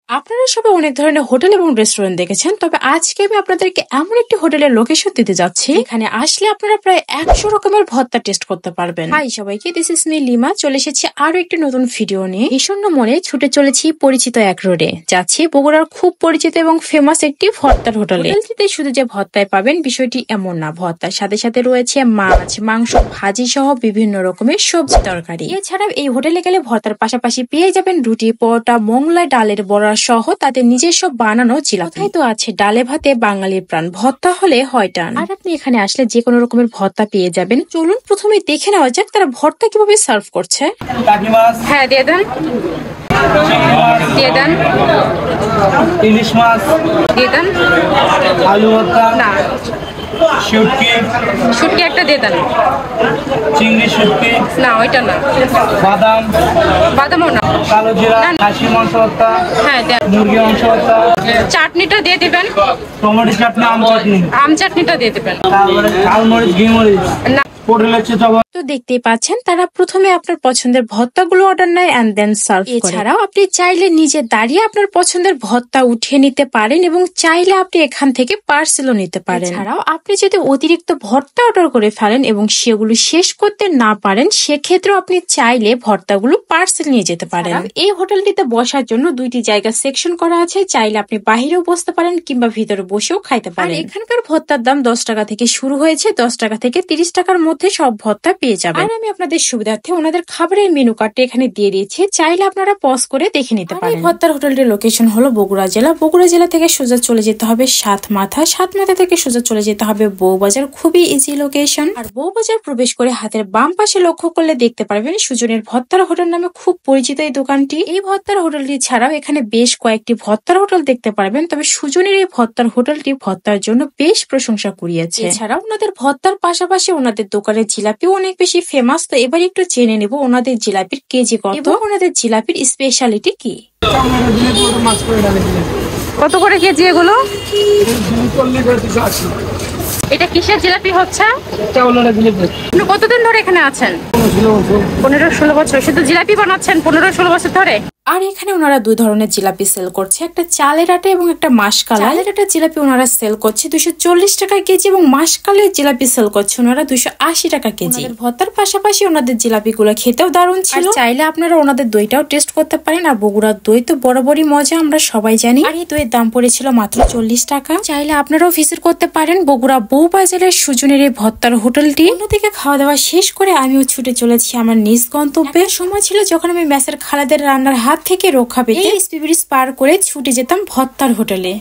আপনারা সবাই অনেক ধরনের হোটেল এবং রেস্টুরেন্ট দেখেছেন, তবে আজকে আমি আপনাদেরকে এমন একটি হোটেলের লোকেশন দিতে যাচ্ছি এখানে আসলে আপনারা প্রায় 100 রকমের ভর্তা টেস্ট করতে পারবেন। হাই সবাইকে, দিস ইজ মি লিমা। চলে এসেছি আরো একটি নতুন ভিডিও নিয়ে। ভীষণ মনে ছুটে চলেছি পরিচিত এক রোডে, যাচ্ছি বগুড়ার খুব পরিচিত এবং ফেমাস একটি ভর্তার হোটেলে। হোটেলটিতে শুধু যে ভর্তায় পাবেন বিষয়টি এমন না, ভর্তার সাথে সাথে রয়েছে মাছ, মাংস, ভাজি সহ বিভিন্ন রকমের সবজি তরকারি। এছাড়াও এই হোটেলে গেলে ভর্তার পাশাপাশি পেয়ে যাবেন রুটি, পরোটা, মোংলাই, ডালের বড়া সহ তাদের নিজস্ব বানানো জিলাপি। তো আছে ডালে ভাতে বাঙালির প্রাণ, ভর্তা হলে হয় টান। আর আপনি এখানে আসলে যে কোনো রকমের ভর্তা পেয়ে যাবেন। চলুন প্রথমে দেখে নেওয়া যাক তারা ভর্তা কিভাবে সার্ভ করছে। হ্যাঁ দিয়ে দেন, দিয়ে দেন। ইলিশ মাছ দিয়ে দেন। আলু ভর্তা না, শুটকি শুটকি একটা দিয়ে দেন। চিংড়ি শুটকি না ওইটা না। বাদাম বাদামও না। কালো জিরা খাসির মাংস ভর্তা হ্যাঁ দেন। মুরগি মাংস ভর্তা চাটনিটা দিয়ে দিবেন। টমেটো চাটনি আম চাটনি আম চাটনিটা দিয়ে দিবেন। তারপরে ঝাল মরিচ ঘি মরিচ না। পটলের চপ। তো দেখতেই পাচ্ছেন তারা প্রথমে আপনার পছন্দের ভর্তাগুলো অর্ডার নেয় এন্ড দেন সার্ভ করে। এছাড়াও আপনি চাইলে নিজে দাঁড়িয়ে আপনার পছন্দের ভর্তা উঠিয়ে নিতে পারেন এবং চাইলে আপনি এখান থেকে পার্সেলও নিতে পারেন। এছাড়াও আপনি যদি অতিরিক্ত ভর্তা অর্ডার করে ফেলেন এবং সেগুলো শেষ করতে না পারেন, সেক্ষেত্রেও আপনি চাইলে ভর্তাগুলো পার্সেল নিয়ে যেতে পারেন। এই হোটেলটিতে বসার জন্য দুইটি জায়গা সেকশন করা আছে, চাইলে আপনি বাহিরেও বসতে পারেন কিংবা ভিতরে বসেও খাইতে পারেন। এখানকার ভর্তার দাম 10 টাকা থেকে শুরু হয়েছে, 10 টাকা থেকে 30 টাকার মধ্যে সব ভর্তা পেয়ে যাবেন। আর আমি আপনাদের সুবিধার্থে ওনাদের খাবারের মেনু কার্ডটা এখানে দিয়ে দিয়েছি, চাইলে আপনারা পজ করে দেখে নিতে পারেন। এই ভর্তার হোটেলটির লোকেশন হলো বগুড়া জেলা। বগুড়া জেলা থেকে সোজা চলে যেতে হবে সাতমাথা, সাতমাথা থেকে সোজা চলে যেতে হবে বউবাজার, খুবই ইজি লোকেশন। আর বউবাজার প্রবেশ করে হাতের বাম পাশে লক্ষ্য করলে দেখতে পারবেন সুজনের ভর্তার হোটেল নামে খুব পরিচিত এই দোকানটি। এই ভর্তার হোটেলটি ছাড়াও এখানে বেশ কয়েকটি ভর্তার হোটেল দেখতে পারবেন, তবে সুজনের এই ভর্তার হোটেলটি ভর্তার জন্য বেশ প্রশংসা কুড়িয়েছে। এছাড়াও ওনাদের ভর্তার পাশাপাশি ওনাদের দোকানের জিলাপিও অনেক বেশি ফেমাস। তো এবার একটু জেনে নেব ওনাদের জিলাপির কেজি কত এবং ওনাদের জিলাপির স্পেশালিটি কি। কত করে কেজি এগুলো? এটা কিসের জিলাপি হচ্ছে? আপনি কতদিন ধরে এখানে আছেন? 15-16 বছর। শুধু জিলাপি বানাচ্ছেন 15-16 বছর ধরে? আর এখানে ওনারা দুই ধরনের জিলাপি সেল করছে, একটা চালের আটা এবং একটা মাসকালাই। চালের আটা জিলাপি ওনারা সেল করছে 240 টাকা কেজি এবং মাসকালের জিলাপি সেল করছে ওনারা 280 টাকা কেজি। ভর্তার পাশাপাশি ওনাদের জিলাপি গুলো খেতেও দারুণ ছিল। চাইলে আপনারা ওনাদের দইটাও টেস্ট করতে পারেন। আর বগুড়ার দই তো বরাবরই মজা, আমরা সবাই জানি। আর এই দইয়ের দাম পড়েছিল মাত্র 40 টাকা। চাইলে আপনারাও ভিজিট করতে পারেন বগুড়া বউবাজারের সুজনের এই ভর্তার হোটেলটি। অন্যদিকে খাওয়া দাওয়া শেষ করে আমিও ছুটে চলেছি আমার নিজ গন্তব্যে। সময় ছিল যখন আমি মেসের খালাদের রান্নার হাত থেকে রক্ষা পেতে এসপি ব্রিজ পার করে ছুটে যেতাম ভর্তার হোটেলে।